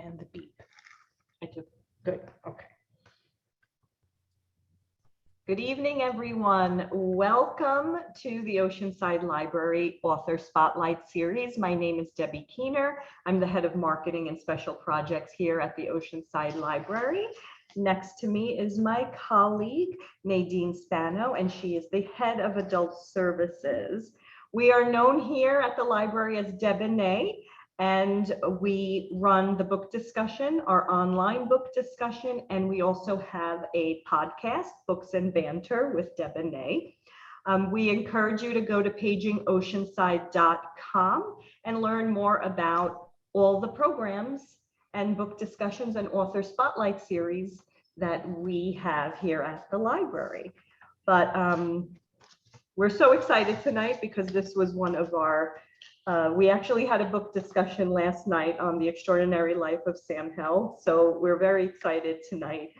And the beep. I took good. Okay. Good evening, everyone. Welcome to the Oceanside Library Author Spotlight Series. My name is Debbie Keener. I'm the head of marketing and special projects here at the Oceanside Library. Next to me is my colleague, Nadine Spano, and she is the head of adult services. We are known here at the library as Deb and Nay, and we run the book discussion, our online book discussion, and we also have a podcast, Books and Banter with Deb and Nay. We encourage you to go to pagingoceanside.com and learn more about all the programs and book discussions and author spotlight series that we have here at the library. But we're so excited tonight because this was one of our we actually had a book discussion last night on The Extraordinary Life of Sam Hell, so we're very excited tonight.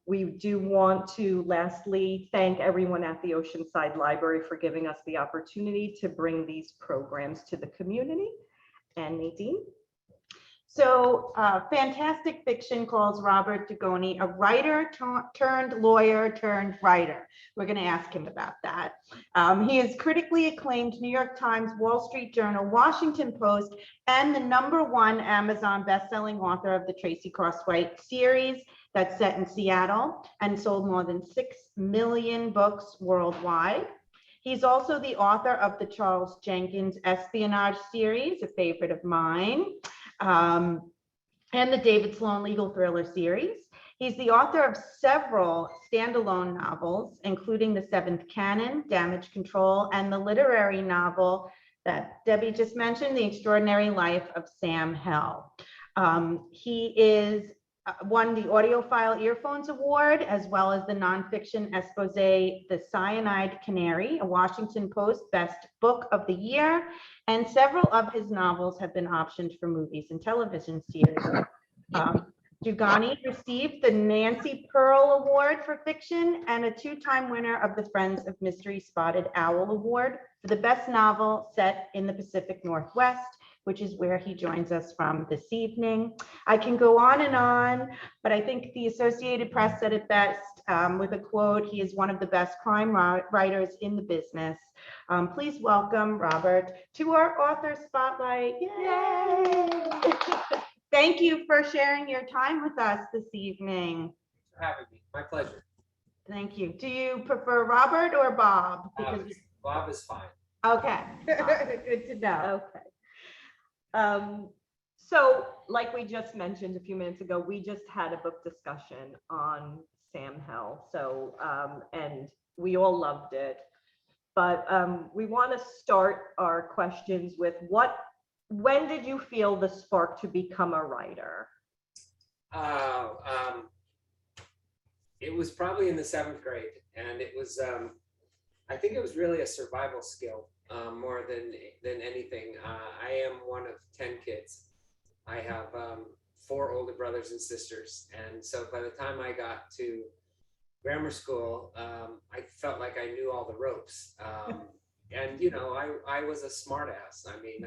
We do want to lastly thank everyone at the Oceanside Library for giving us the opportunity to bring these programs to the community. And Nadine? So fantastic fiction calls Robert Dugoni a writer turned lawyer turned writer. We're going to ask him about that. He is critically acclaimed New York Times, Wall Street Journal, Washington Post, and the #1 Amazon bestselling author of the Tracy Crosswhite series that's set in Seattle and sold more than 6 million books worldwide. He's also the author of the Charles Jenkins espionage series, a favorite of mine. And the David Sloan legal thriller series. He's the author of several standalone novels, including The Seventh Canon, Damage Control, and the literary novel that Debbie just mentioned, The Extraordinary Life of Sam Hell. He is won the Audiophile Earphones Award, as well as the nonfiction expose, The Cyanide Canary, a Washington Post Best Book of the Year, and several of his novels have been optioned for movies and television series. Dugoni received the Nancy Pearl Award for fiction and a 2-time winner of the Friends of Mystery Spotted Owl Award for the best novel set in the Pacific Northwest, which is where he joins us from this evening. I can go on, but I think the Associated Press said it best with a quote: he is one of the best crime writers in the business. Please welcome Robert to our author spotlight. Yay! Thank you for sharing your time with us this evening. Thanks for having me. My pleasure. Thank you. Do you prefer Robert or Bob? Bob is fine. Okay, good to know. Okay. So like we just mentioned a few minutes ago, we just had a book discussion on Sam Hell. So, and we all loved it, but we want to start our questions with when did you feel the spark to become a writer? It was probably in the 7th grade, and it was, I think it was really a survival skill. More than anything. I am one of 10 kids. I have 4 older brothers and sisters, and so by the time I got to grammar school, I felt like I knew all the ropes. And you know, I was a smart ass. I mean,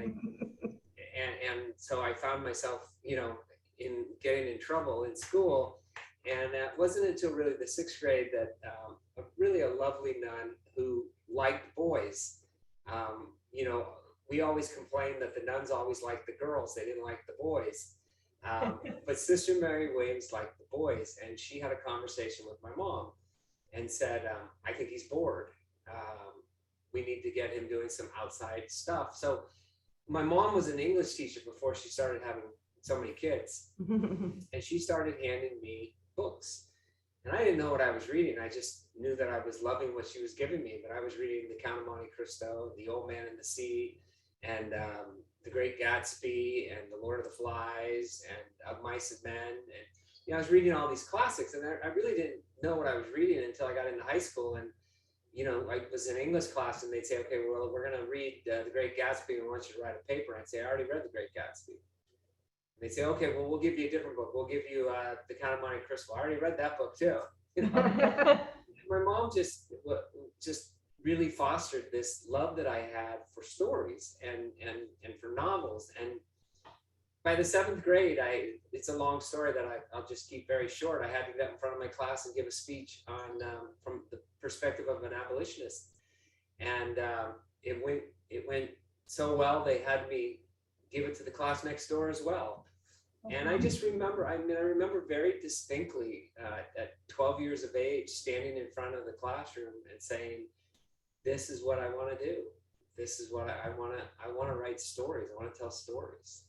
and so I found myself, you know, in getting in trouble in school, and it wasn't until really the 6th grade that really a lovely nun who liked boys. You know, we always complained that the nuns always liked the girls, they didn't like the boys. But Sister Mary Williams liked the boys, and she had a conversation with my mom and said, I think he's bored. We need to get him doing some outside stuff. So my mom was an English teacher before she started having so many kids. And she started handing me books. And I didn't know what I was reading. I just knew that I was loving what she was giving me. But I was reading The Count of Monte Cristo, The Old Man and the Sea, and The Great Gatsby, and The Lord of the Flies, and Of Mice and Men. And you know, I was reading all these classics, and I really didn't know what I was reading until I got into high school. And you know, I was in English class, and they'd say, "Okay, well, we're going to read The Great Gatsby, and we want you to write a paper." I'd say, "I already read The Great Gatsby." They say, "Okay, well, we'll give you a different book. We'll give you The Count of Monte Cristo." I already read that book too. You know? My mom just really fostered this love that I had for stories and for novels. And by the seventh grade, it's a long story that I'll just keep very short. I had to get in front of my class and give a speech on from the perspective of an abolitionist, and it went so well they had me give it to the class next door as well. And I just remember, I remember very distinctly at 12 years of age, standing in front of the classroom and saying, "This is what I want to do. This is what I want to write stories. I want to tell stories."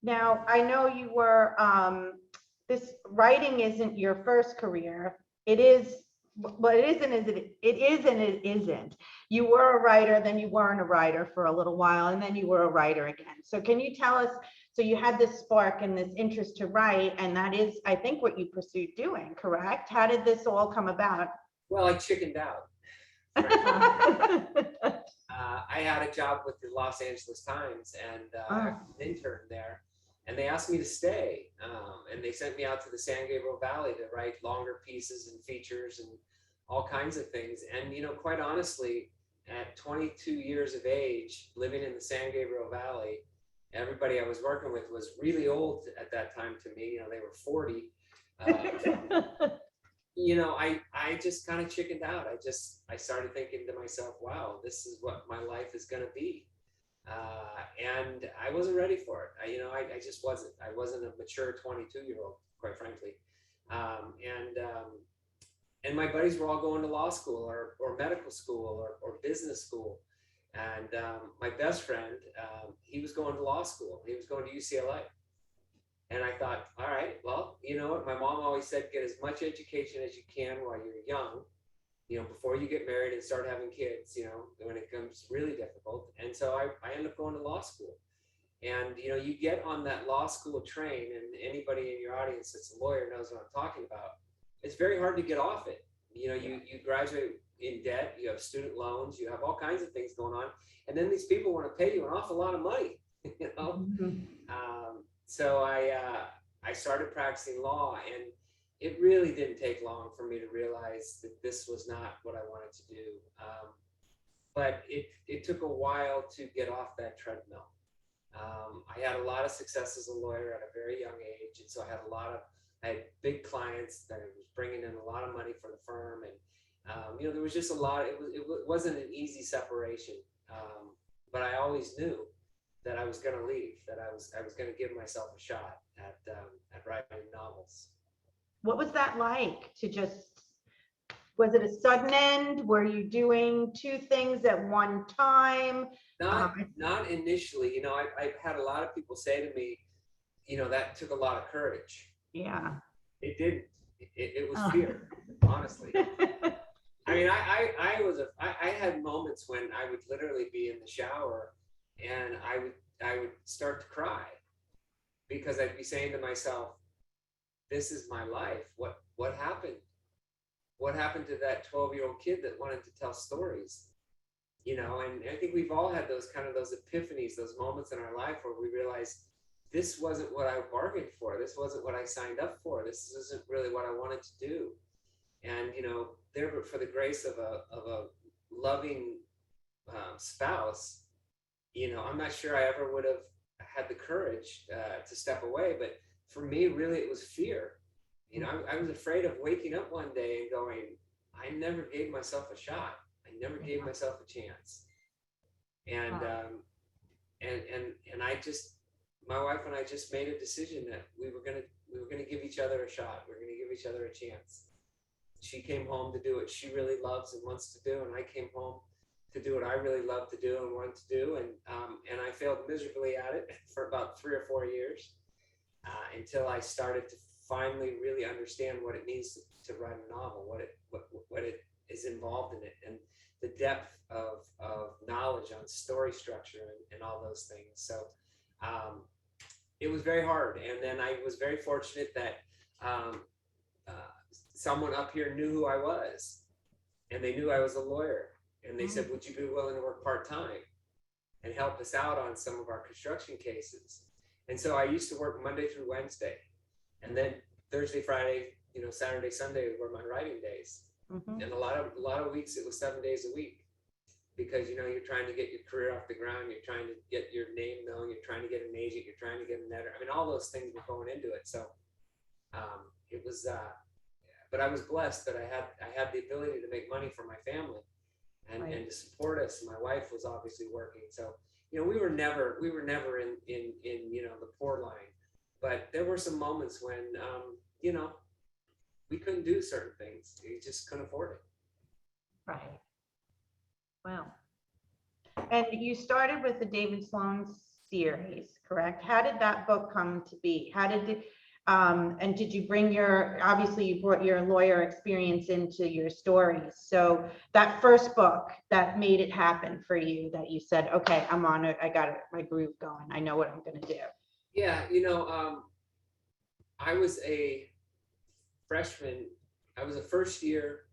Now, I know you were, this writing isn't your first career. It is, well, it isn't, it is and it isn't. You were a writer, then you weren't a writer for a little while, and then you were a writer again. So can you tell us, so you had this spark and this interest to write, and that is, I think, what you pursued doing, correct? How did this all come about? Well, I chickened out. I had a job with the Los Angeles Times, and I was an intern there. And they asked me to stay, and they sent me out to the San Gabriel Valley to write longer pieces and features and all kinds of things. And, you know, quite honestly, at 22 years of age, living in the San Gabriel Valley, everybody I was working with was really old at that time to me. You know, they were 40. You know, I just kind of chickened out. I started thinking to myself, wow, this is what my life is going to be. And I wasn't ready for it. I just wasn't. I wasn't a mature 22-year-old, quite frankly. And my buddies were all going to law school or medical school or business school. And my best friend, he was going to law school. He was going to UCLA. And I thought, all right, well, you know what? My mom always said, get as much education as you can while you're young, you know, before you get married and start having kids, you know, when it becomes really difficult. And so I ended up going to law school. And, you know, you get on that law school train, and anybody in your audience that's a lawyer knows what I'm talking about. It's very hard to get off it. You know, you graduate in debt, you have student loans, you have all kinds of things going on. And then these people want to pay you an awful lot of money, you know? So I started practicing law, and it really didn't take long for me to realize that this was not what I wanted to do. But it took a while to get off that treadmill. I had a lot of success as a lawyer at a very young age. And so I had big clients that was bringing in a lot of money for the firm. And, you know, there was just a lot, it wasn't an easy separation. But I always knew that I was going to leave, that I was going to give myself a shot at writing novels. What was that like to just, was it a sudden end? Were you doing two things at one time? Not initially. You know, I've had a lot of people say to me, you know, that took a lot of courage. Yeah. It didn't. It was fear, honestly. I mean, I had moments when I would literally be in the shower and I would start to cry because I'd be saying to myself, this is my life. What happened? What happened to that 12-year-old kid that wanted to tell stories? You know, and I think we've all had those epiphanies, those moments in our life where we realize this wasn't what I bargained for. This wasn't what I signed up for. This isn't really what I wanted to do. And, you know, there, for the grace of a loving spouse, you know, I'm not sure I ever would have had the courage to step away. But for me, really, it was fear. You know, I was afraid of waking up one day and going, I never gave myself a shot. I never gave myself a chance. And and I just, my wife and I just made a decision that we were gonna give each other a shot. We're gonna give each other a chance. She came home to do what she really loves and wants to do, and I came home to do what I really love to do and want to do. And I failed miserably at it for about 3 or 4 years until I started to finally really understand what it means to write a novel, what it is involved in it, and the depth of knowledge on story structure and all those things. So it was very hard. And then I was very fortunate that someone up here knew who I was, and they knew I was a lawyer. And they said, would you be willing to work part-time and help us out on some of our construction cases? And so I used to work Monday through Wednesday. And then Thursday, Friday, you know, Saturday, Sunday were my writing days. And a lot of weeks it was 7 days a week, because, you know, you're trying to get your career off the ground. You're trying to get your name known. You're trying trying to get an agent, you're trying to get an editor. I mean, all those things were going into it. So it was, but I was blessed that I had the ability to make money for my family and to support us. My wife was obviously working. So, you know, we were never in you know, the poor line, but there were some moments when, you know, we couldn't do certain things. We just couldn't afford it. Right. Wow. And you started with the David Sloan series, correct? How did that book come to be? How did it, and did you bring obviously you brought your lawyer experience into your stories. So that first book that made it happen for you, that you said, okay, I'm on it. I got it, my groove going. I know what I'm going to do. Yeah. You know, I was a freshman. I was a first year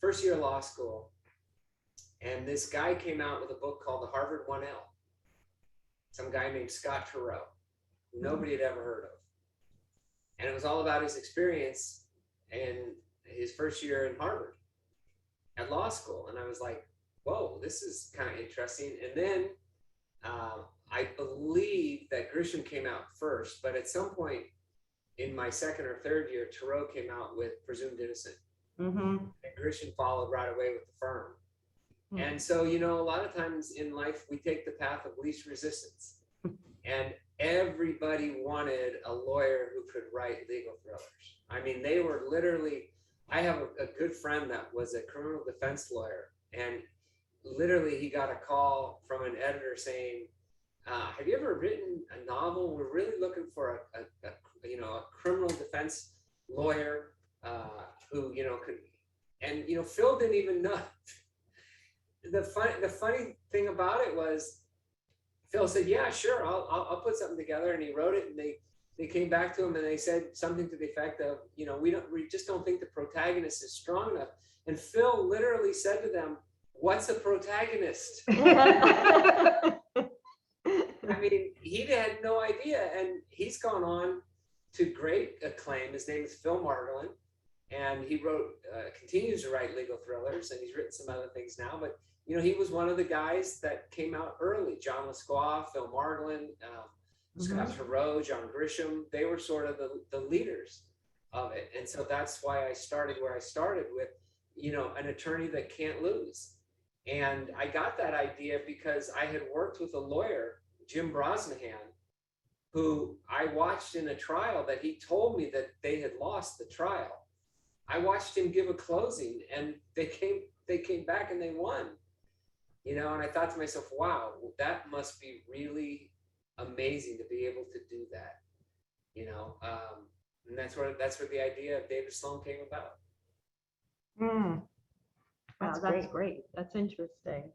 law school. And this guy came out with a book called The Harvard 1L. Some guy named Scott Turow, who nobody had ever heard of. And it was all about his experience in his first year in Harvard at law school. And I was like, whoa, this is kind of interesting. And then I believe that Grisham came out first, but at some point in my second or third year, Turow came out with Presumed Innocent. And Grisham followed right away with The Firm. And so, you know, a lot of times in life, we take the path of least resistance. And everybody wanted a lawyer who could write legal thrillers. I mean, they were literally, I have a good friend that was a criminal defense lawyer. And literally, he got a call from an editor saying, have you ever written a novel? We're really looking for a criminal defense lawyer who, you know, could, and, you know, Phil didn't even know. The funny thing about it was Phil said, yeah, sure, I'll put something together. And he wrote it, and they came back to him and they said something to the effect of, you know, we just don't think the protagonist is strong enough. And Phil literally said to them, what's a protagonist? I mean, he had no idea. And he's gone on to great acclaim. His name is Phil Margolin. And he continues to write legal thrillers, and he's written some other things now. But, you know, he was one of the guys that came out early. John Lasqua, Phil Margolin, Scott Turow, John Grisham. They were sort of the leaders of it. And so that's why I started where I started with, you know, an attorney that can't lose. And I got that idea because I had worked with a lawyer, Jim Brosnahan, who I watched in a trial that he told me that they had lost the trial. I watched him give a closing, and they came back and they won, you know, and I thought to myself, wow, that must be really amazing to be able to do that, you know, and that's where the idea of David Sloan came about. That's great. That's interesting.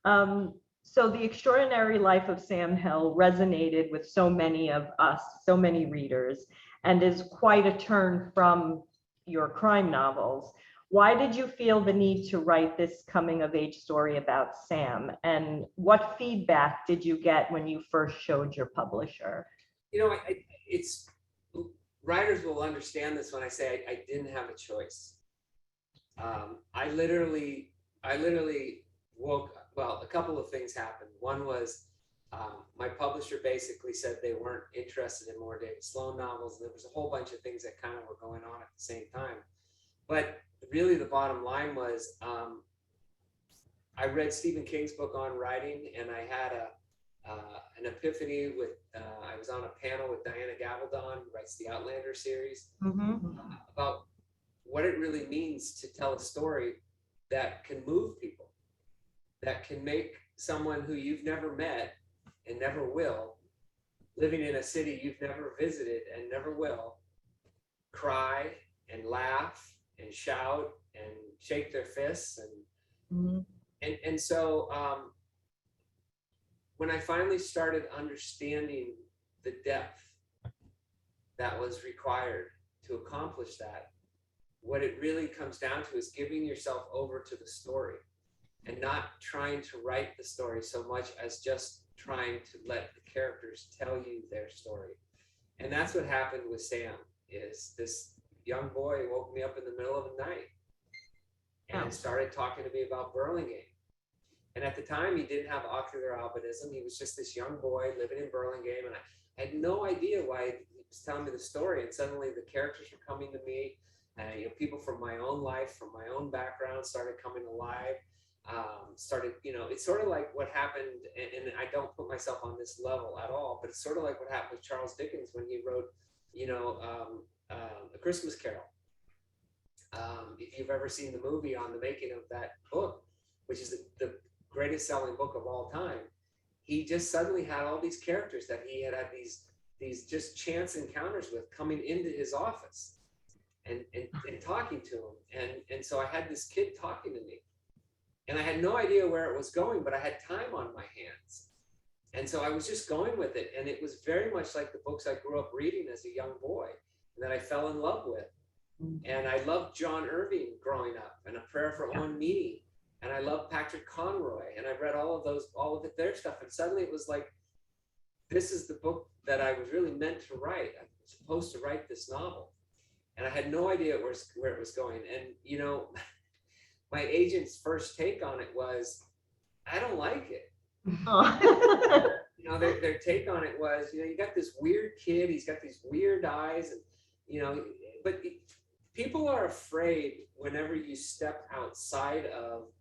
So The Extraordinary Life of Sam Hill resonated with so many of us, so many readers, and is quite a turn from your crime novels. Why did you feel the need to write this coming of age story about Sam? And what feedback did you get when you first showed your publisher? You know, it's writers will understand this when I say I didn't have a choice. I literally woke up. Well, a couple of things happened. One was my publisher basically said they weren't interested in more David Sloan novels. There was a whole bunch of things that kind of were going on at the same time. But really the bottom line was I read Stephen King's book on writing, and I had an epiphany with, I was on a panel with Diana Gabaldon, who writes the Outlander series, about what it really means to tell a story that can move people, that can make someone who you've never met and never will, living in a city you've never visited and never will, cry and laugh and shout and shake their fists. And so when I finally started understanding the depth that was required to accomplish that, what it really comes down to is giving yourself over to the story and not trying to write the story so much as just trying to let the characters tell you their story. And that's what happened with Sam. Is this young boy woke me up in the middle of the night and started talking to me about Burlingame. And at the time, he didn't have ocular albinism. He was just this young boy living in Burlingame. And I had no idea why he was telling me the story. And suddenly the characters were coming to me. And people from my own life, from my own background started coming alive. It's sort of like what happened, and I don't put myself on this level at all, but it's sort of like what happened with Charles Dickens when he wrote, A Christmas Carol. If you've ever seen the movie on the making of that book, which is the greatest selling book of all time, he just suddenly had all these characters that he had these just chance encounters with coming into his office and talking to him. And so I had this kid talking to me. And I had no idea where it was going, but I had time on my hands. And so I was just going with it. And it was very much like the books I grew up reading as a young boy and that I fell in love with. And I loved John Irving growing up, and A Prayer for Owen Meany. And I loved Patrick Conroy. And I read all of their stuff. And suddenly it was like, this is the book that I was really meant to write. I was supposed to write this novel. And I had no idea where it was going. And, my agent's first take on it was, I don't like it. Their take on it was, you got this weird kid, he's got these weird eyes, and, but people are afraid whenever you step outside of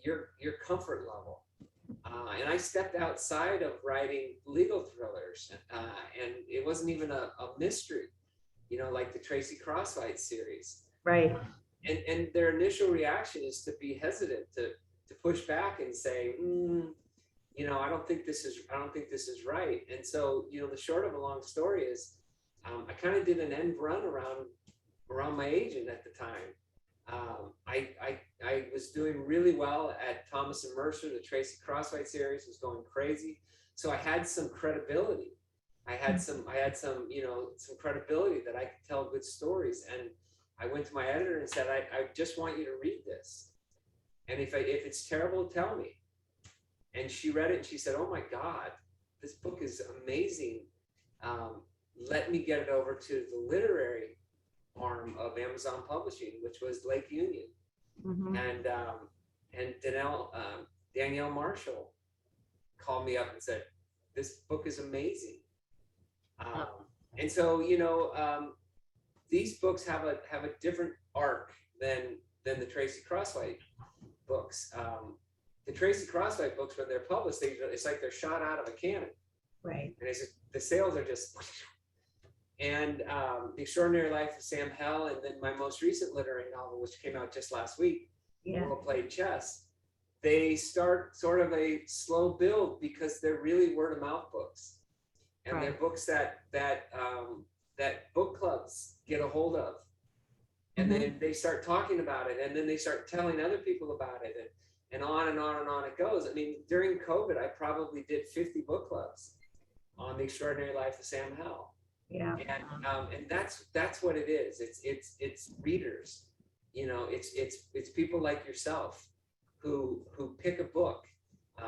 your comfort level. And I stepped outside of writing legal thrillers, and it wasn't even a mystery, like the Tracy Crosswhite series. Right. And their initial reaction is to be hesitant, to push back and say, I don't think this is right. And so, the short of a long story is, I kind of did an end run around my agent at the time. I was doing really well at Thomas and Mercer. The Tracy Crosswhite series was going crazy. So I had some credibility. I had some credibility that I could tell good stories. And I went to my editor and said, I just want you to read this. And if it's terrible, tell me. And she read it and she said, oh my God, this book is amazing. Let me get it over to the literary arm of Amazon Publishing, which was Lake Union. Mm-hmm. And Danielle Marshall called me up and said, this book is amazing. And so, these books have a different arc than the Tracy Crosswhite books. The Tracy Crosswhite books, when they're published, it's like they're shot out of a cannon. Right. And the sales are just, and The Extraordinary Life of Sam Hell, and then my most recent literary novel, which came out just last week, Will Play Chess. They start sort of a slow build because they're really word of mouth books, and they're books that book clubs get a hold of, and then they start talking about it, and then they start telling other people about it, and on and on and on it goes. I mean, during COVID, I probably did 50 book clubs on The Extraordinary Life of Sam Hell. Yeah. And that's what it is. It's readers, it's people like yourself who pick a book.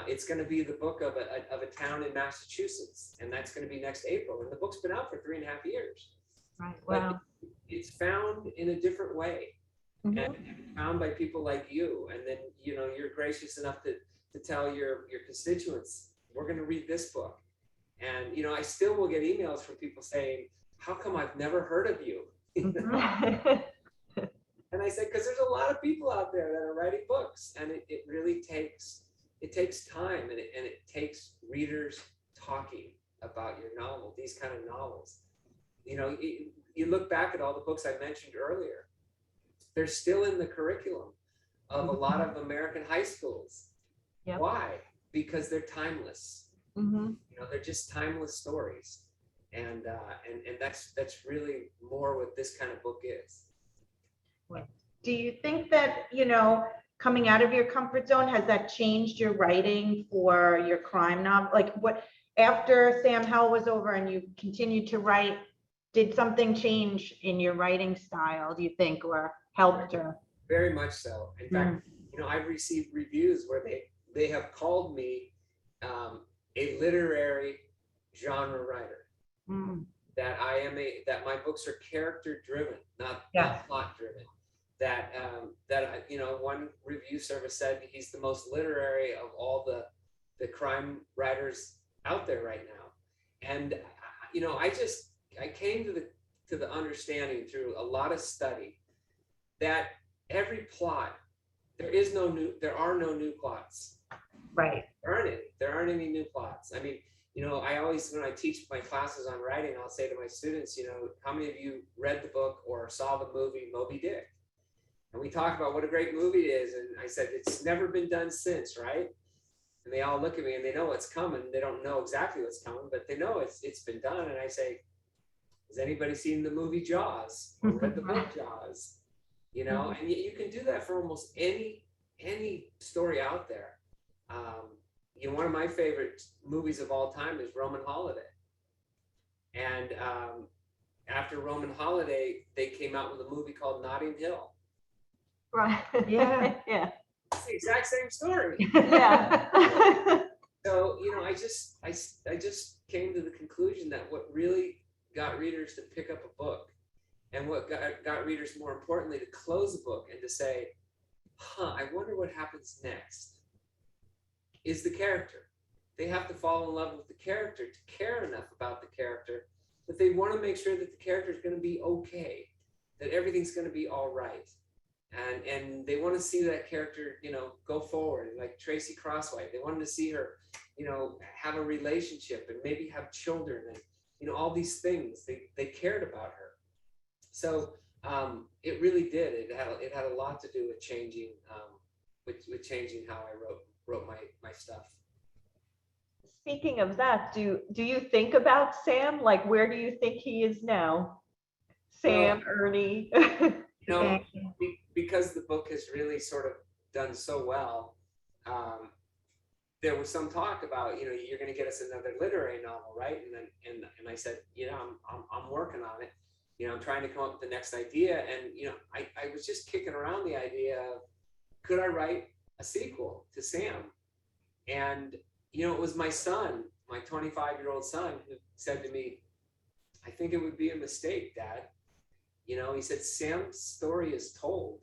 It's going to be the book of a town in Massachusetts, and that's going to be next April. And the book's been out for 3.5 years. Right. Wow. But it's found in a different way, and found by people like you. And then you're gracious enough to tell your constituents, we're going to read this book. And I still will get emails from people saying, how come I've never heard of you? And I said, because there's a lot of people out there that are writing books, and it really takes time, and it takes readers talking about your novel, these kind of novels. You look back at all the books I mentioned earlier, they're still in the curriculum of a lot of American high schools. Yep. Why? Because they're timeless. They're just timeless stories, and that's really more what this kind of book is. Do you think that, coming out of your comfort zone, has that changed your writing for your crime novel? Like, what, after Sam Hell was over and you continued to write, did something change in your writing style, do you think, or helped? Or very much so. In fact, I've received reviews where they have called me a literary genre writer. That that my books are character driven, not plot driven. one review service said he's the most literary of all the crime writers out there right now. And I came to the understanding through a lot of study that every plot, there are no new plots. Right. There aren't any new plots. I mean, I always, when I teach my classes on writing, I'll say to my students, how many of you read the book or saw the movie Moby Dick? And we talk about what a great movie it is. And I said, it's never been done since, right? And they all look at me and they know what's coming. They don't know exactly what's coming, but they know it's been done. And I say, has anybody seen the movie Jaws or read the book Jaws? And you can do that for almost any story out there. One of my favorite movies of all time is Roman Holiday. And after Roman Holiday, they came out with a movie called Notting Hill. Right. Yeah. Yeah. It's the exact same story. Yeah. So, I just came to the conclusion that what really got readers to pick up a book, and what got readers, more importantly, to close a book and to say, I wonder what happens next, is the character. They have to fall in love with the character to care enough about the character that they want to make sure that the character is going to be okay, that everything's going to be all right. And they want to see that character, go forward, like Tracy Crosswhite. They wanted to see her, have a relationship and maybe have children and, all these things. They cared about her. So it really did. It had a lot to do with changing, with changing how I wrote my stuff. Speaking of that, do you think about Sam? Like, where do you think he is now? Sam, Ernie. Because the book has really sort of done so well, there was some talk about, you're going to get us another literary novel, right? And I said, I'm working on it. I'm trying to come up with the next idea. And, I was just kicking around the idea of, could I write a sequel to Sam? And, it was my son, my 25-year-old son, who said to me, I think it would be a mistake, Dad. He said, Sam's story is told.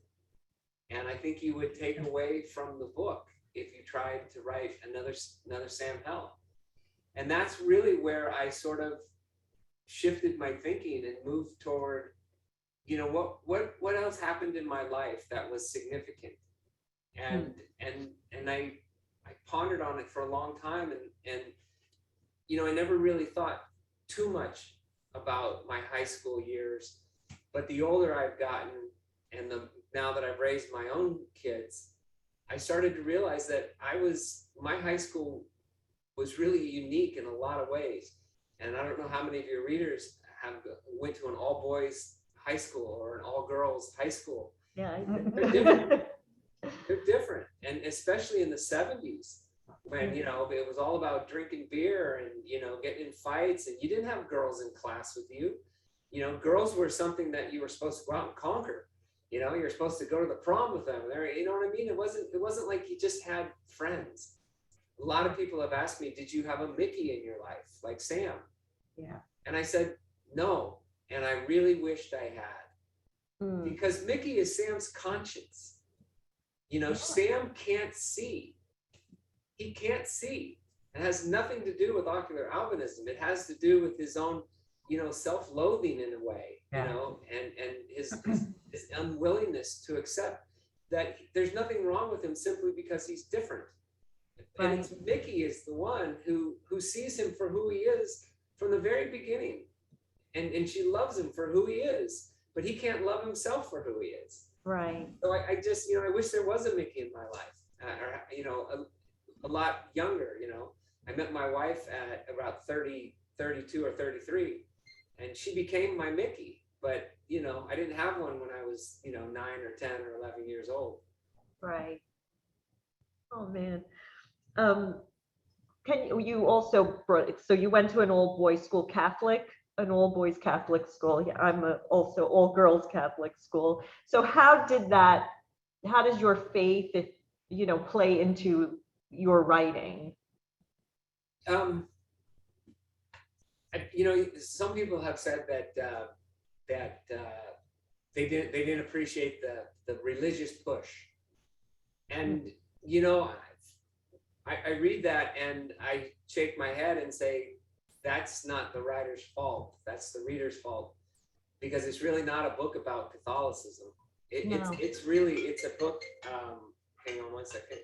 And I think you would take away from the book if you tried to write another Sam Hell. And that's really where I sort of shifted my thinking and moved toward, what else happened in my life that was significant? And I pondered on it for a long time, and I never really thought too much about my high school years. But the older I've gotten, and now that I've raised my own kids, I started to realize that my high school was really unique in a lot of ways. And I don't know how many of your readers went to an all-boys high school or an all-girls high school. Yeah, They're different. They're different, and especially in the 70s, when it was all about drinking beer and getting in fights, and you didn't have girls in class with you. Girls were something that you were supposed to go out and conquer. You're supposed to go to the prom with them. You know what I mean? It wasn't like you just had friends. A lot of people have asked me, did you have a Mickey in your life, like Sam? Yeah. And I said, no. And I really wished I had. Because Mickey is Sam's conscience. Sam can't see. He can't see. It has nothing to do with ocular albinism. It has to do with his own, self-loathing in a way, and his unwillingness to accept that there's nothing wrong with him simply because he's different. Right. And Mickey is the one who sees him for who he is from the very beginning. And she loves him for who he is, but he can't love himself for who he is. Right. So I just, I wish there was a Mickey in my life, a lot younger. I met my wife at about 32 or 33, and she became my Mickey. But, I didn't have one when I was, 9 or 10 or 11 years old. Right. Oh, man. You also so you went to an all-boys school Catholic, an all-boys Catholic school. Yeah, I'm also all-girls Catholic school. So how does your faith, play into your writing? Some people have said that they didn't appreciate the religious push. And you know, I read that and I shake my head and say, that's not the writer's fault. That's the reader's fault, because it's really not a book about Catholicism. It's a book. Hang on one second.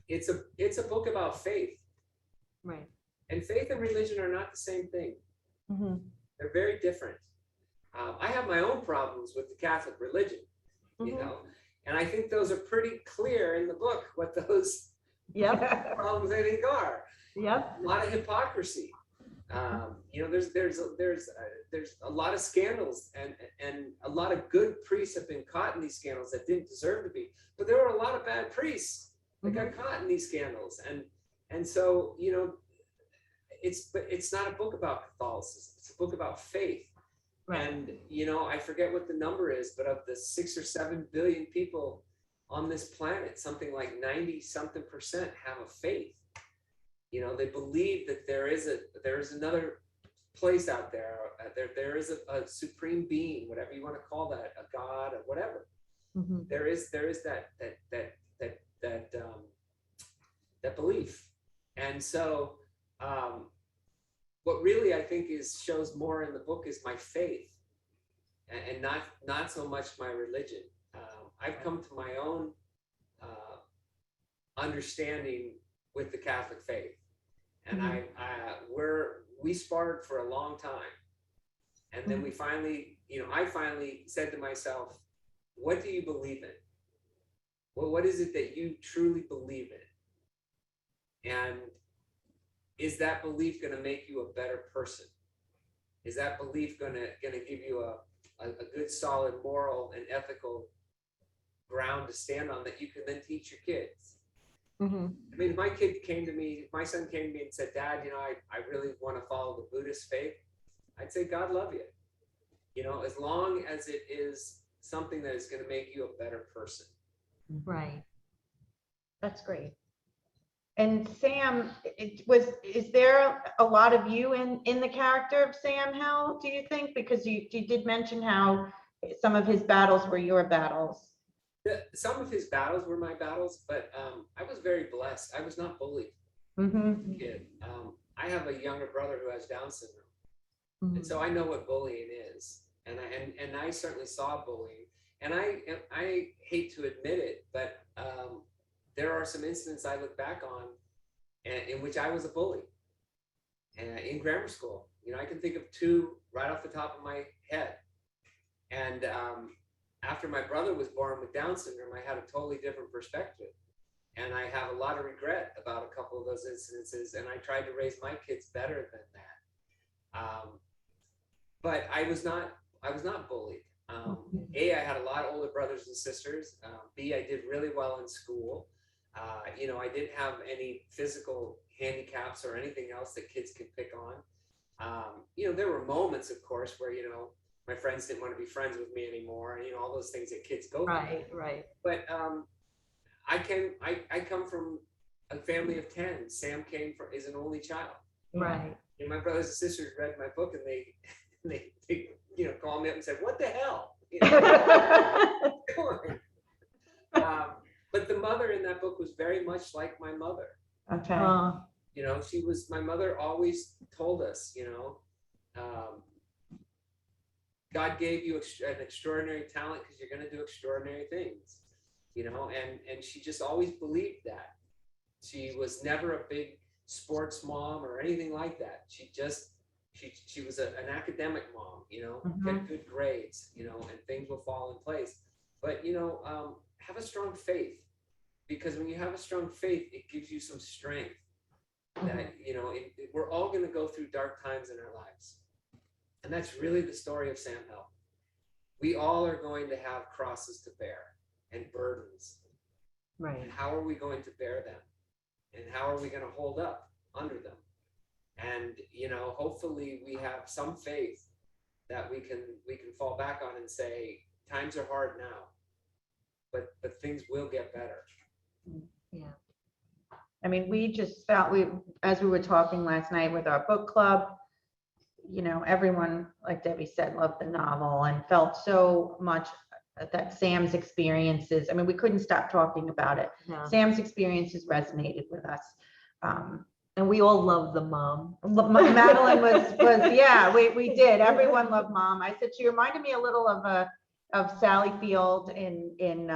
It's a book about faith. Right. And faith and religion are not the same thing. Mhm. They're very different. I have my own problems with the Catholic religion, you know, and I think those are pretty clear in the book what those Yep. problems I think are. Yep. A lot of hypocrisy. You know, there's a lot of scandals, and a lot of good priests have been caught in these scandals that didn't deserve to be. But there were a lot of bad priests that got caught in these scandals, and so, you know, it's not a book about Catholicism. It's a book about faith. Right. And you know, I forget what the number is, but of the 6 or 7 billion people on this planet, something like 90-something% have a faith. You know, they believe that there is another place out there. There is a supreme being, whatever you want to call that, a God or whatever. There is that belief. And so what really I think shows more in the book is my faith, and not so much my religion. I've come to my own understanding with the Catholic faith, and we sparred for a long time, and then we finally, you know, I finally said to myself, what do you believe in? Well, what is it that you truly believe in? And is that belief going to make you a better person? Is that belief going to give you a good, solid moral and ethical ground to stand on that you can then teach your kids? I mean, if my son came to me and said, Dad, you know, I really want to follow the Buddhist faith, I'd say, God love you. You know, as long as it is something that is going to make you a better person. Right. That's great. And Sam, is there a lot of you in the character of Sam Hell, do you think? Because you did mention how some of his battles were your battles. Some of his battles were my battles, but I was very blessed. I was not bullied. Kid. I have a younger brother who has Down syndrome, and so I know what bullying is, and I certainly saw bullying, and I hate to admit it, but there are some incidents I look back on in which I was a bully. And in grammar school, you know, I can think of 2 right off the top of my head. And after my brother was born with Down syndrome, I had a totally different perspective. And I have a lot of regret about a couple of those incidences. And I tried to raise my kids better than that. But I was not bullied. A, I had a lot of older brothers and sisters. B, I did really well in school. You know, I didn't have any physical handicaps or anything else that kids could pick on. You know, there were moments, of course, where, you know, my friends didn't want to be friends with me anymore, and, you know, all those things that kids go through. Right. But I come from a family of 10. Sam is an only child. Right. And my brothers and sisters read my book, and they you know, called me up and said, "What the hell?" You know? But the mother in that book was very much like my mother. Okay. You know, my mother always told us, you know, God gave you an extraordinary talent because you're going to do extraordinary things, you know, and she just always believed that. She was never a big sports mom or anything like that. She was an academic mom, you know, get good grades, you know, and things will fall in place. But, you know, have a strong faith, because when you have a strong faith, it gives you some strength that, you know, we're all going to go through dark times in our lives. And that's really the story of Sam Hell. We all are going to have crosses to bear and burdens. Right. And how are we going to bear them? And how are we going to hold up under them? And, you know, hopefully we have some faith that we can fall back on and say, times are hard now, but things will get better. Yeah. I mean, we just felt as we were talking last night with our book club, you know, everyone, like Debbie said, loved the novel and felt so much that Sam's experiences, I mean, we couldn't stop talking about it. Yeah. Sam's experiences resonated with us. And we all love the mom. Madeline was yeah, we did. Everyone loved Mom. I said she reminded me a little of Sally Field in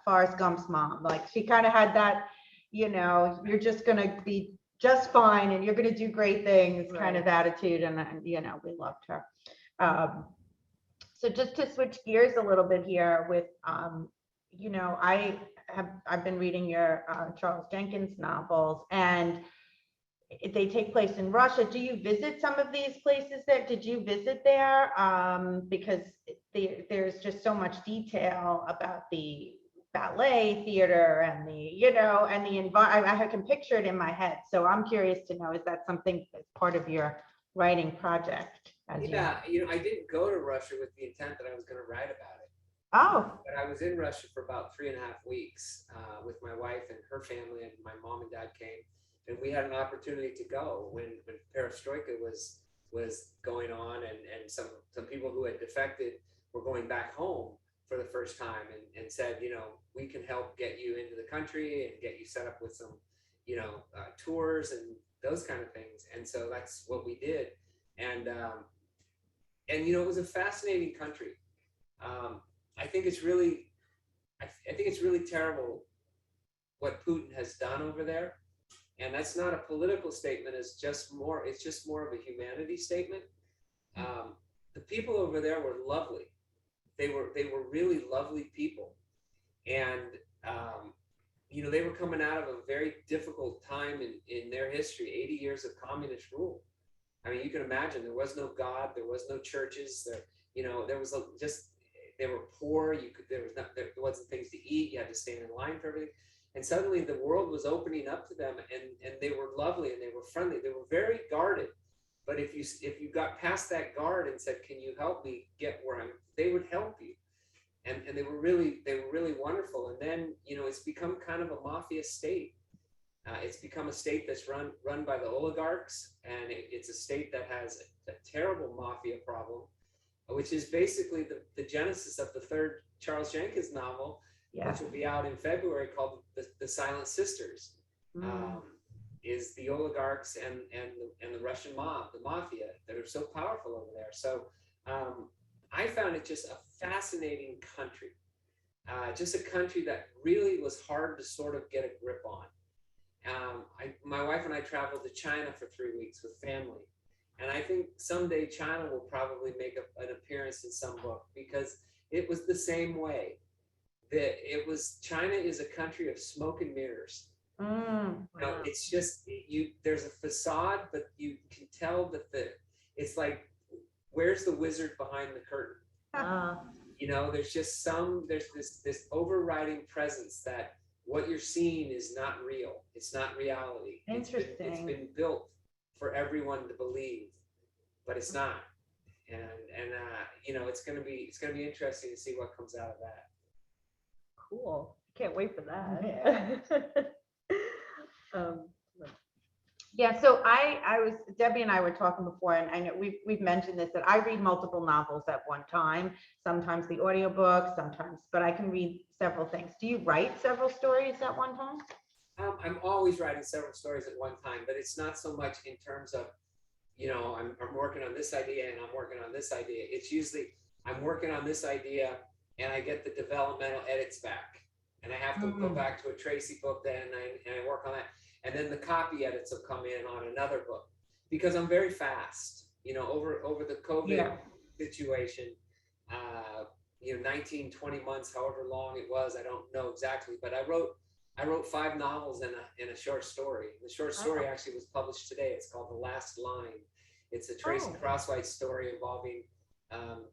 Forrest Gump's mom. Like she kind of had that, you know, you're just gonna be just fine and you're gonna do great things kind of attitude, and you know, we loved her. So just to switch gears a little bit here with, you know, I've been reading your Charles Jenkins novels, and they take place in Russia. Do you visit some of these places there? Did you visit there? Because there's just so much detail about the ballet theater and the, you know, and the environment. I can picture it in my head. So I'm curious to know, is that something that's part of your writing project? Yeah, you know, I didn't go to Russia with the intent that I was going to write about it. Oh. But I was in Russia for about 3.5 weeks with my wife and her family, and my mom and dad came. And we had an opportunity to go when perestroika was going on, and some people who had defected were going back home for the first time, and said, you know, we can help get you into the country and get you set up with some, you know, tours and those kind of things. And so that's what we did. And you know, it was a fascinating country. I think it's really terrible what Putin has done over there. And that's not a political statement. It's just more of a humanity statement. The people over there were lovely. They were really lovely people. And, you know, they were coming out of a very difficult time in their history, 80 years of communist rule. I mean, you can imagine there was no God, there was no churches, there, you know, there was just, they were poor. There wasn't things to eat. You had to stand in line for everything. And suddenly the world was opening up to them, and they were lovely and they were friendly. They were very guarded. But if you got past that guard and said, "Can you help me get where I'm?" they would help you. And they were really wonderful. And then, you know, it's become kind of a mafia state. It's become a state that's run by the oligarchs, and it's a state that has a terrible mafia problem, which is basically the genesis of the third Charles Jenkins novel, which will be out in February, called the Silent Sisters. Is the oligarchs and the Russian mob, the mafia, that are so powerful over there. So I found it just a fascinating country, just a country that really was hard to sort of get a grip on. My wife and I traveled to China for 3 weeks with family. And I think someday China will probably make an appearance in some book, because it was the same way. China is a country of smoke and mirrors. You know, it's just, there's a facade, but you can tell that it's like, where's the wizard behind the curtain? You know, there's this overriding presence that what you're seeing is not real. It's not reality. Interesting. It's been built for everyone to believe, but it's not. And you know, it's gonna be interesting to see what comes out of that. Cool. Can't wait for that. Yeah, so Debbie and I were talking before, and I know we've mentioned this, that I read multiple novels at one time, sometimes the audiobook, sometimes, but I can read several things. Do you write several stories at one time? I'm always writing several stories at one time, but it's not so much in terms of, you know, I'm working on this idea and I'm working on this idea. It's usually I'm working on this idea and I get the developmental edits back, and I have to go back to a Tracy book then, and I work on that. And then the copy edits will come in on another book, because I'm very fast. You know, over the COVID situation, you know, 19, 20 months, however long it was, I don't know exactly, but I wrote 5 novels and a short story. The short story actually was published today. It's called The Last Line. It's a Tracy Crosswhite story involving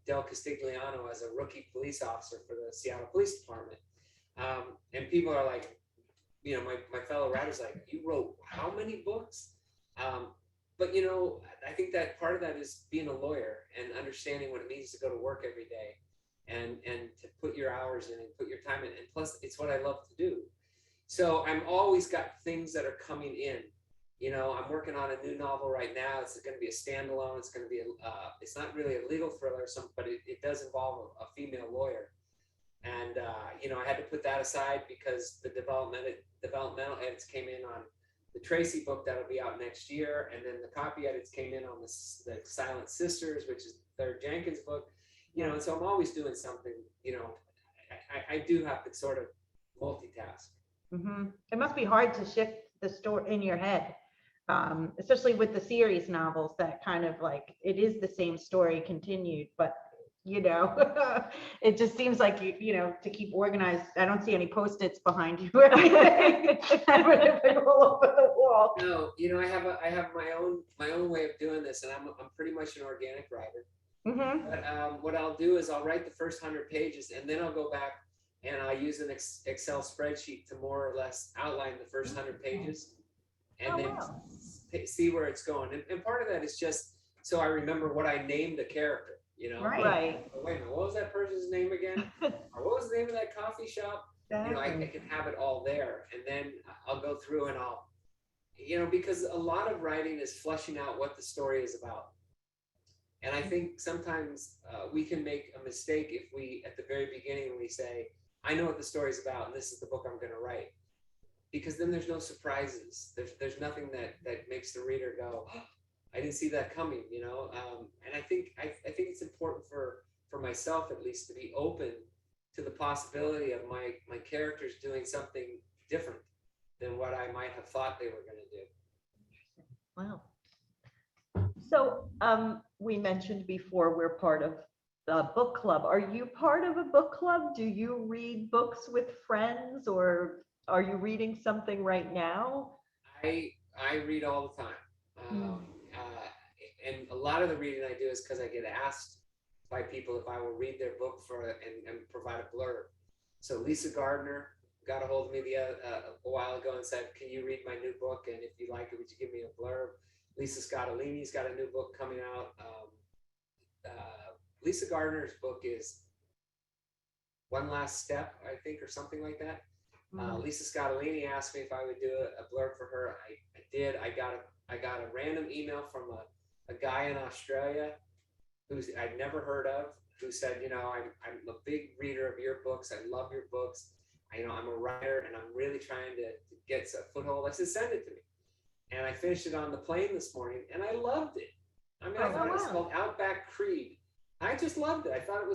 Del Castigliano as a rookie police officer for the Seattle Police Department. And people are like, you know, my fellow writers, like, you wrote how many books? But, you know, I think that part of that is being a lawyer and understanding what it means to go to work every day and to put your hours in and put your time in. And plus, it's what I love to do. So I'm always got things that are coming in. I'm working on a new novel right now. It's going to be a standalone. It's going to be it's not really a legal thriller, but it does involve a female lawyer. And I had to put that aside because the developmental edits came in on the Tracy book that'll be out next year, and then the copy edits came in on the Silent Sisters, which is the third Jenkins book. And so I'm always doing something. I do have to sort of multitask. Mm-hmm. It must be hard to shift the story in your head, especially with the series novels that kind of like it is the same story continued, but it just seems like to keep organized. I don't see any Post-its behind you or anything. All over the wall. No, I have my own way of doing this, and I'm pretty much an organic writer. Mm-hmm. But what I'll do is I'll write the first 100 pages, and then I'll go back and I'll use an Excel spreadsheet to more or less outline the first 100 pages, and see where it's going. And part of that is just so I remember what I named a character. Right. Oh, wait a minute, what was that person's name again? Or what was the name of that coffee shop? I can have it all there, and then I'll go through and I'll, because a lot of writing is fleshing out what the story is about. And I think sometimes we can make a mistake if we, at the very beginning, we say, I know what the story's about, and this is the book I'm going to write. Because then there's no surprises. There's nothing that makes the reader go, oh, I didn't see that coming, and I think it's important for myself, at least, to be open to the possibility of my characters doing something different than what I might have thought they were going to do. Wow. So we mentioned before we're part of the book club. Are you part of a book club? Do you read books with friends, or are you reading something right now? I read all the time. And a lot of the reading I do is because I get asked by people if I will read their book and provide a blurb. So Lisa Gardner got a hold of me a while ago and said, can you read my new book? And if you like it, would you give me a blurb? Lisa Scottolini's got a new book coming out. Lisa Gardner's book is One Last Step, I think, or something like that. Lisa Scottolini asked me if I would do a blurb for her. I did. I got a random email from a guy in Australia who I'd never heard of, who said, I'm a big reader of your books. I love your books. I'm a writer, and I'm really trying to get a foothold. I said, send it to me. And I finished it on the plane this morning, and I loved it. I thought it was called Outback Creed. I just loved it. I thought it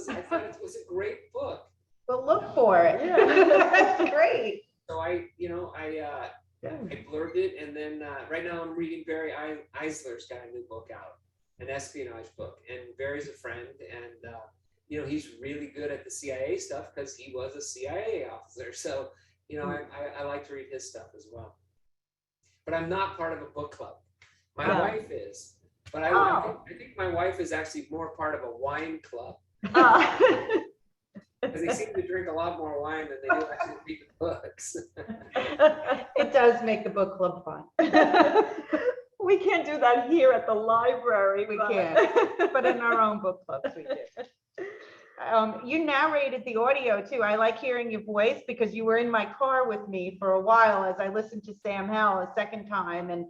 was a great book. Well, look for it. Yeah. That's great. So I blurbed it, and then right now I'm reading Barry Eisler's got a new book out, an espionage book, and Barry's a friend, and he's really good at the CIA stuff because he was a CIA officer. So I like to read his stuff as well. But I'm not part of a book club. My wife is, but I think my wife is actually more part of a wine club. Because they seem to drink a lot more wine than they do actually read the books. It does make the book club fun. We can't do that here at the library. We can't, but in our own book clubs we do. You narrated the audio too. I like hearing your voice because you were in my car with me for a while as I listened to Sam Hell a second time. And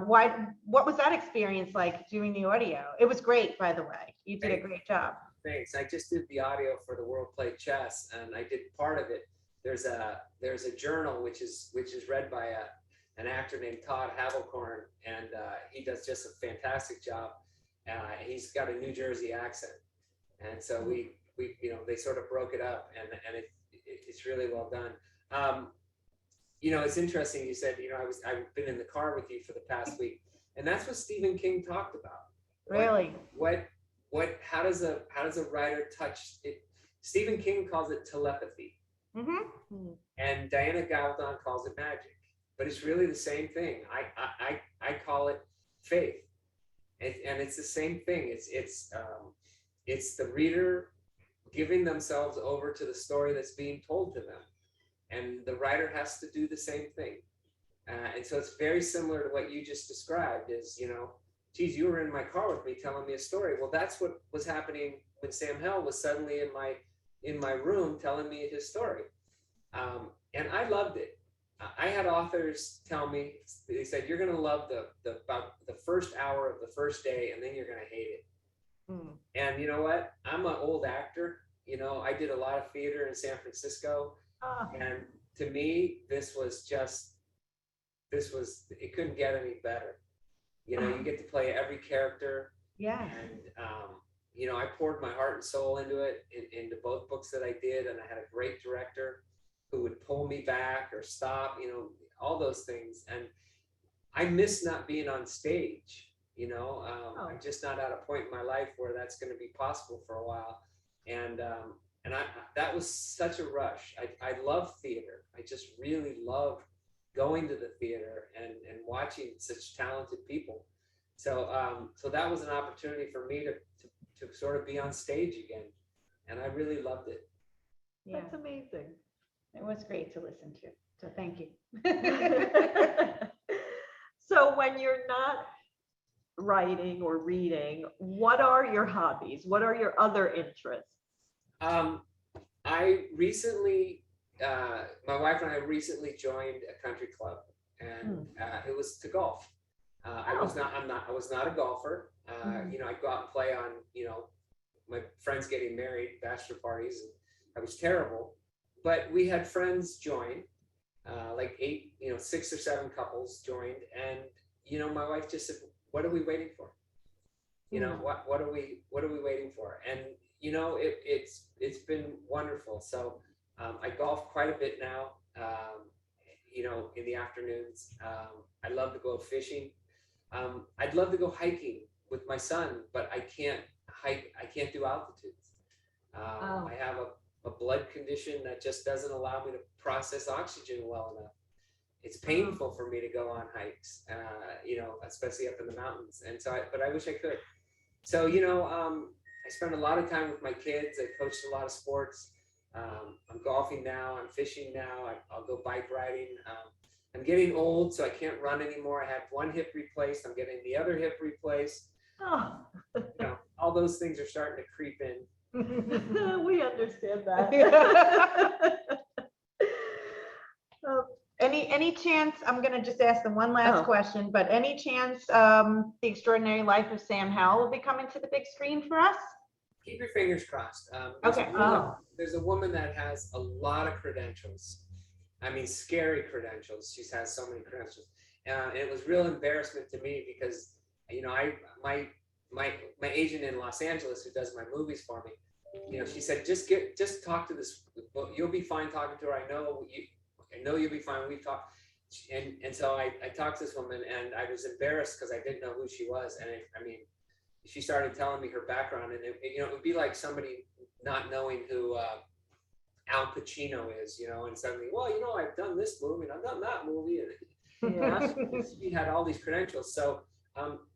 what was that experience like doing the audio? It was great, by the way. You did a great job. Thanks. I just did the audio for The World Played Chess, and I did part of it. There's a journal which is read by an actor named Todd Havelkorn, and he does just a fantastic job. He's got a New Jersey accent, and so we they sort of broke it up, and it's really well done. It's interesting. You said I've been in the car with you for the past week, and that's what Stephen King talked about. Really? How does a writer touch it? Stephen King calls it telepathy, and Diana Gabaldon calls it magic, but it's really the same thing. I call it faith, and it's the same thing. It's the reader giving themselves over to the story that's being told to them, and the writer has to do the same thing. And so it's very similar to what you just described. Geez, you were in my car with me telling me a story. Well, that's what was happening when Sam Hell was suddenly in my room telling me his story. And I loved it. I had authors tell me, they said, you're going to love about the first hour of the first day, and then you're going to hate it. And you know what? I'm an old actor. You know, I did a lot of theater in San Francisco. And to me, it couldn't get any better. You know, you get to play every character. Yeah. And, you know, I poured my heart and soul into it, into both books that I did. And I had a great director who would pull me back or stop, you know, all those things. And I miss not being on stage, you know. I'm just not at a point in my life where that's going to be possible for a while. And that was such a rush. I love theater. I just really love going to the theater and watching such talented people. So that was an opportunity for me to sort of be on stage again. And I really loved it. Yeah. That's amazing. It was great to listen to. So thank you. So when you're not writing or reading, what are your hobbies? What are your other interests? I recently, my wife and I recently joined a country club, and it was to golf. I was not a golfer. You know, I'd go out and play on, you know, my friends getting married, bachelor parties, and I was terrible. But we had friends join, like 6 or 7 couples joined, and you know, my wife just said, "What are we waiting for? You know, what are we waiting for?" And you know, it's been wonderful. So I golf quite a bit now. You know, in the afternoons, I love to go fishing. I'd love to go hiking with my son, but I can't hike. I can't do altitudes. I have a blood condition that just doesn't allow me to process oxygen well enough. It's painful for me to go on hikes, you know, especially up in the mountains. And so, but I wish I could. So, you know, I spend a lot of time with my kids. I coached a lot of sports. I'm golfing now. I'm fishing now. I'll go bike riding. I'm getting old, so I can't run anymore. I had one hip replaced. I'm getting the other hip replaced. You know, all those things are starting to creep in. We understand that. Any chance, I'm going to just ask them one last question, but any chance The Extraordinary Life of Sam Howell will be coming to the big screen for us? Keep your fingers crossed. Okay. There's a woman that has a lot of credentials. I mean, scary credentials. She has so many credentials. And it was real embarrassment to me because, you know, my agent in Los Angeles who does my movies for me, you know, she said, just talk to this. You'll be fine talking to her. I know you'll be fine. We've talked. And so I talked to this woman, and I was embarrassed because I didn't know who she was. And I mean, she started telling me her background, and it would be like somebody not knowing who Al Pacino is, you know, and suddenly, well, you know, I've done this movie and I've done that movie, and she had all these credentials. So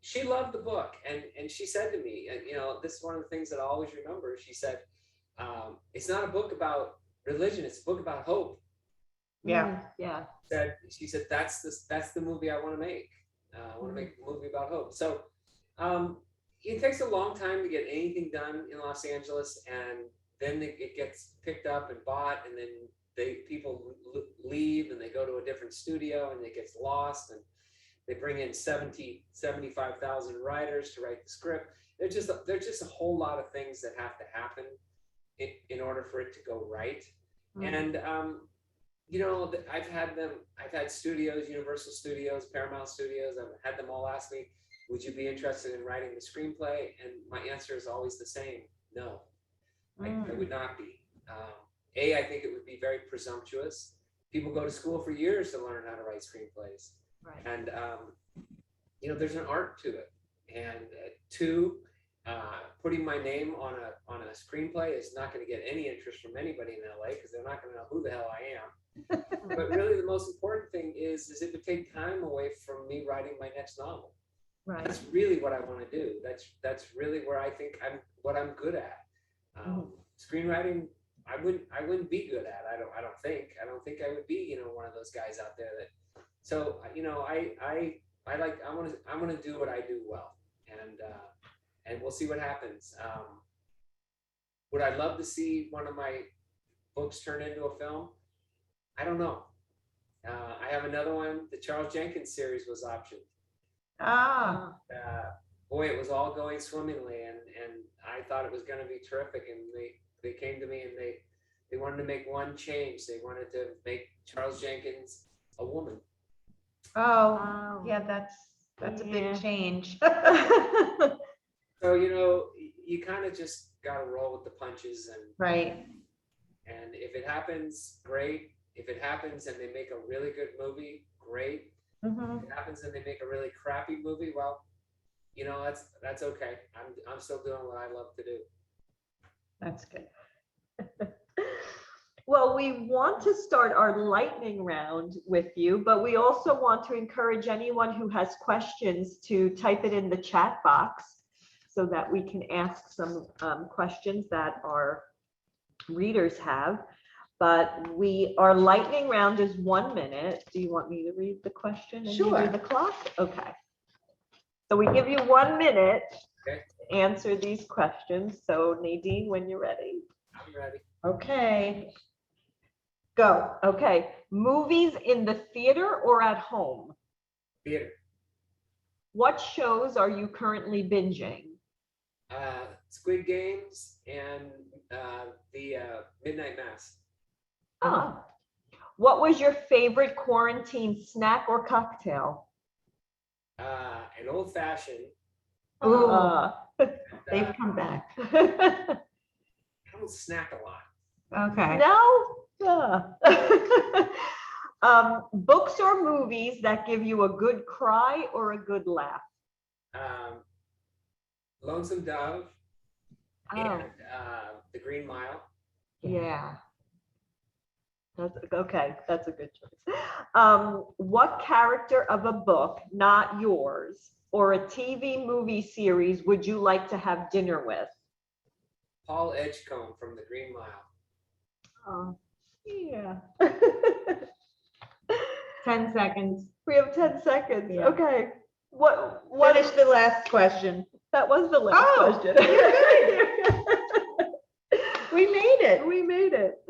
she loved the book, and she said to me, and you know, this is one of the things that I always remember. She said, "It's not a book about religion; it's a book about hope." Yeah. She said, "That's the movie I want to make. I want to make a movie about hope." So it takes a long time to get anything done in Los Angeles, and then it gets picked up and bought, and then people leave and they go to a different studio, and it gets lost, and they bring in 75,000 writers to write the script. There's just a whole lot of things that have to happen in order for it to go right. And you know, I've had studios, Universal Studios, Paramount Studios. I've had them all ask me, would you be interested in writing the screenplay? And my answer is always the same: no, I would not be. I think it would be very presumptuous. People go to school for years to learn how to write screenplays. Right. And, you know, there's an art to it. And two, putting my name on a screenplay is not going to get any interest from anybody in LA because they're not going to know who the hell I am. But really the most important thing is it would take time away from me writing my next novel. Right. That's really what I want to do. That's really where I think what I'm good at. Screenwriting, I wouldn't be good at. I don't think I would be, you know, one of those guys out there that. So, you know, I want to do what I do well, and we'll see what happens. Would I love to see one of my books turn into a film? I don't know. I have another one. The Charles Jenkins series was optioned. Ah, Boy, it was all going swimmingly, and I thought it was going to be terrific. And they came to me and they wanted to make one change. They wanted to make Charles Jenkins a woman. oh, Wow. yeah, that's a big Yeah. change. So, you know, you kind of just got to roll with the punches, Right. and if it happens, great. If it happens and they make a really good movie, great. Mhm. If it happens and they make a really crappy movie, well, you know, that's okay. I'm still doing what I love to do. That's good. Well, we want to start our lightning round with you, but we also want to encourage anyone who has questions to type it in the chat box so that we can ask some questions that our readers have. But our lightning round is 1 minute. Do you want me to read the question and you Sure. do the clock? Okay. So we give you 1 minute Okay. to answer these questions. So Nadine, when you're ready. I'm ready. Okay. Go. Okay, movies in the theater or at home? Theater. What shows are you currently binging? Squid Games and the Midnight Mass. Oh. What was your favorite quarantine snack or cocktail? An old fashioned. Ooh. They've They've come back. I don't snack a lot. Okay. No? Books or movies that give you a good cry or a good laugh? Lonesome Dove Oh, and The Green Mile. yeah. That's okay. That's a good choice. What character of a book, not yours, or a TV movie series would you like to have dinner with? Paul Edgecombe from The Green Mile. Oh, yeah. 10 seconds. We have 10 seconds. Yeah. Okay. What Finish the last question. that was the last Oh, question. We made it. We made it.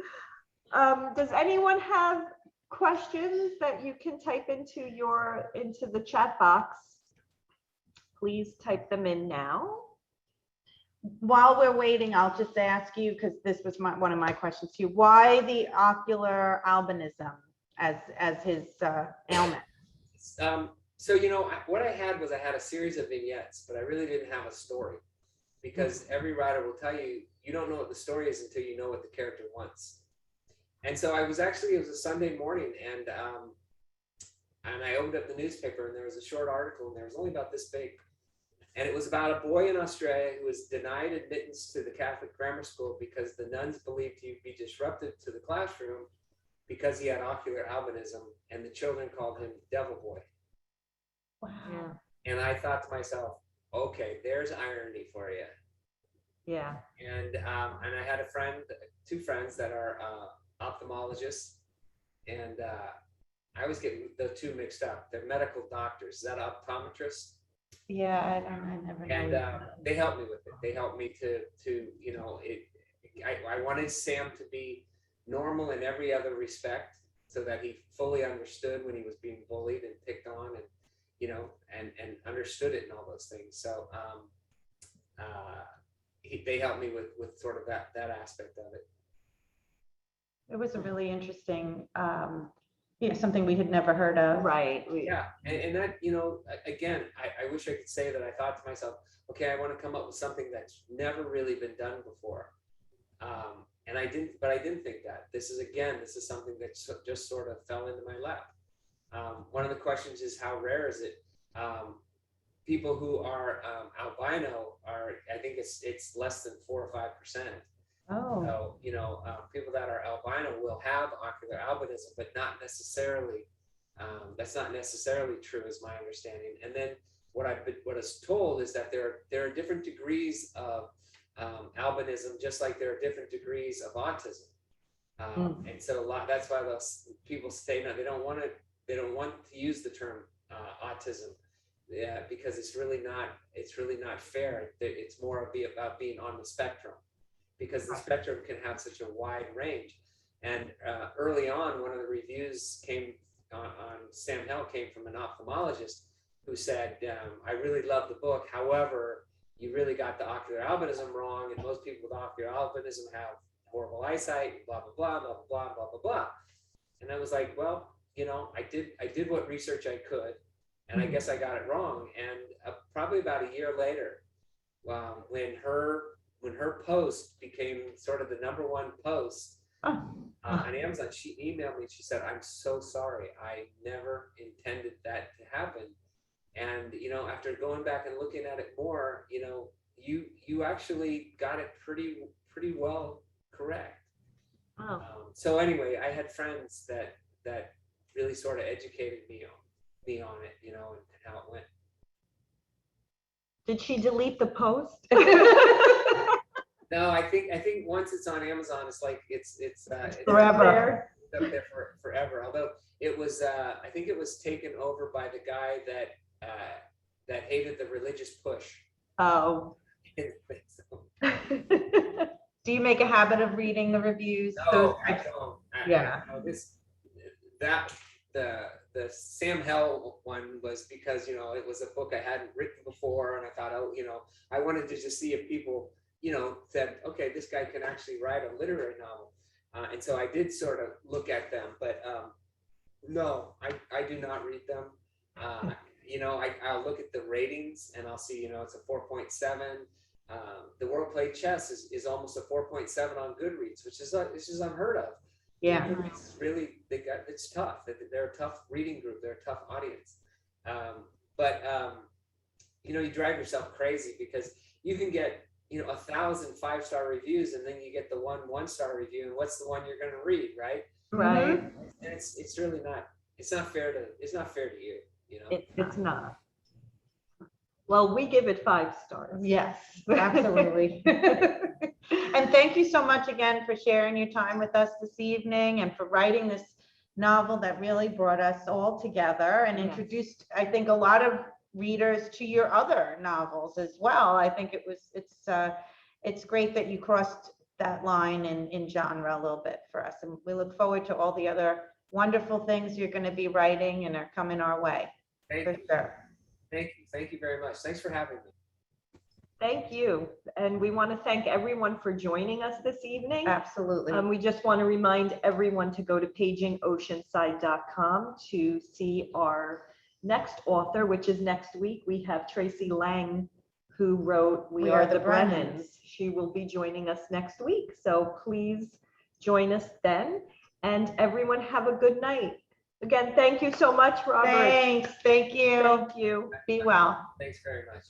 Does anyone have questions that you can type into the chat box? Please type them in now. While we're waiting, I'll just ask you, because this was one of my questions to you, why the ocular albinism as his ailment? So, you know, what I had a series of vignettes, but I really didn't have a story, because every writer will tell you, you don't know what the story is until you know what the character wants. And so it was a Sunday morning, and I opened up the newspaper, and there was a short article, and there was only about this big. And it was about a boy in Australia who was denied admittance to the Catholic grammar school because the nuns believed he would be disruptive to the classroom because he had ocular albinism, and the children called him Devil Boy. Wow. Yeah. And I thought to myself, okay, there's irony for you. Yeah. And I had two friends that are ophthalmologists, and I was getting the two mixed up. They're medical doctors. Is that optometrist? Yeah, I never know. And they helped me with it. They helped me to you know, I wanted Sam to be normal in every other respect, so that he fully understood when he was being bullied and picked on, and you know, and understood it and all those things. So they helped me with sort of that aspect of it. It was a really interesting, something we had never heard of. Right. Yeah, and that, you know, again, I wish I could say that I thought to myself, okay, I want to come up with something that's never really been done before. And I didn't think that. This is something that just sort of fell into my lap. One of the questions is, how rare is it? People who are albino I think it's less than 4 or 5%. Oh. So, you know, people that are albino will have ocular albinism, but not necessarily, that's not necessarily true, is my understanding. And then what is told is that there are different degrees of albinism, just like there are different degrees of autism. And so that's why those people say no, they don't want to use the term autism, because it's really not fair. It's more about being on the spectrum, because the spectrum can have such a wide range. And early on, one of the reviews came Sam Hell came from an ophthalmologist who said, I really love the book. However, you really got the ocular albinism wrong, and most people with ocular albinism have horrible eyesight, blah, blah, blah, blah, blah, blah, blah, blah. And I was like, well, you know, I did what research I could, and I guess I got it wrong. And probably about a year later, when her post became sort of the #1 post on Amazon, she emailed me and she said, I'm so sorry. I never intended that to happen. And, you know, after going back and looking at it more, you know, you actually got it pretty well correct. Wow. So anyway, I had friends that really sort of educated me on it, you know, and how it went. Did she delete the post? No, I think once it's on Amazon, it's like it's Forever. It's up there forever. Although it was, I think it was taken over by the guy that hated the religious push. Oh. Do you make a habit of reading the reviews? No, I don't. Yeah. The Sam Hell one was because, you know, it was a book I hadn't written before, and I thought, oh, you know, I wanted to just see if people, you know, said, okay, this guy can actually write a literary novel. And so I did sort of look at them, but no, I do not read them. You know, I'll look at the ratings and I'll see, you know, it's a 4.7. The World Played Chess is almost a 4.7 on Goodreads, which is unheard of. Yeah. It's really, it's tough. They're a tough reading group. They're a tough audience. But you know, you drive yourself crazy because you can get, you know, 1,000 5-star reviews, and then you get the 1-star review, and what's the one you're going to read, right? Right. And it's really not. It's not fair to you. You know. It's not. Well, we give it 5 stars. Yes, absolutely. And thank you so much again for sharing your time with us this evening and for writing this novel that really brought us all together and introduced, I think, a lot of readers to your other novels as well. I think it's great that you crossed that line in genre a little bit for us, and we look forward to all the other wonderful things you're going to be writing and are coming our way. Thank you. Sure. Thank you very much. Thanks for having me. Thank you. And we want to thank everyone for joining us this evening. Absolutely. We just want to remind everyone to go to pagingoceanside.com to see our next author, which is next week. We have Tracy Lang, who wrote We Are the Brennans. She will be joining us next week. So please join us then. And everyone have a good night. Again, thank you so much, Robert. Thanks. Thank you. Thank you. Be well. Thanks very much.